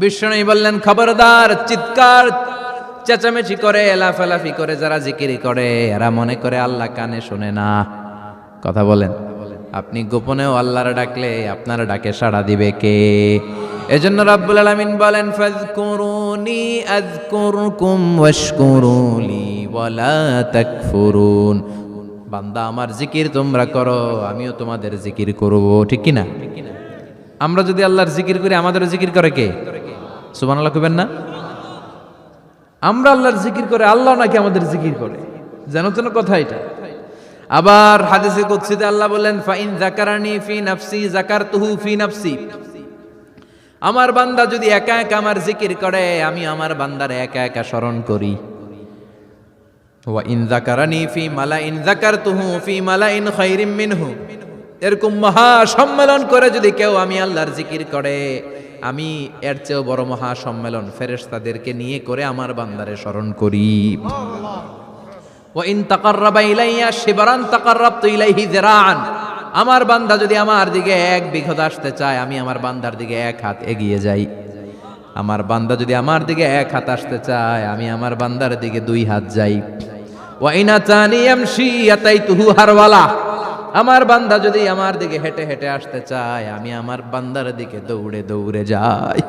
বিষ্ণু বললেন, খবরদার, চিৎকার চেঁচামেচি করে লাফালাফি করে যারা জিকির করে এরা মনে করে আল্লাহ কানে শোনে না। কথা বলেন, আপনি গোপনেও আল্লাহর ডাকলে আপনার ডাকে সাড়া দিবে কে? এজন্য রাব্বুল আলামিন বলেন, ফাযকুরুনি আযকুরকুম ওয়াশকুরুলি ওয়ালা তাকফুরুন। বান্দা, আমার জিকির তোমরা করো, আমিও তোমাদের জিকির করব। ঠিক কি না? আমরা যদি আল্লাহর জিকির করি, আমাদেরও জিকির করে কে? সুবহানাল্লাহ কইবেন না? আমরা আল্লাহর জিকির করে, আল্লাহ নাকি আমাদের জিকির করে। জানো তো না কথা এটা? আবার হাদিসে কুদসিতে আল্লাহ বলেন, ফাইন যাকারানি ফি নাফসি যাকারতুহু ফি নাফসি। আমার বান্দা যদি একা একা আমার জিকির করে, আমি আমার বান্দার একা একা স্মরণ করি। ওয়া ইন যাকারানি ফি মালাইন যাকারতুহু ফি মালাইন খায়রিম মিনহু। এরকম মহা সম্মেলন করে যদি কেউ আমি আল্লাহর জিকির করে, আমি এর চেয়েও বড় মহা সম্মেলন ফেরেশতাদেরকে নিয়ে করে আমার বান্দারে স্মরণ করি। ওয়া ইন তাকাররাবা ইলাইয়া শিবরান তাকাররাবতু ইলাইহি যিরাআন। আমার বান্দা যদি আমার দিকে এক বিঘত আসতে চায়, আমি আমার বান্দার দিকে এক হাত এগিয়ে যাই। আমার বান্দা যদি আমার দিকে এক হাত আসতে চায়, আমি আমার বান্দার দিকে দুই হাত যাই। ওয়া ইন আতানি ইয়ামশি আতাইতুহু হারওয়ালা। আমার বান্দা যদি আমার দিকে হেঁটে হেঁটে আসতে চায়, আমি আমার বান্দার দিকে দৌড়ে দৌড়ে যাই।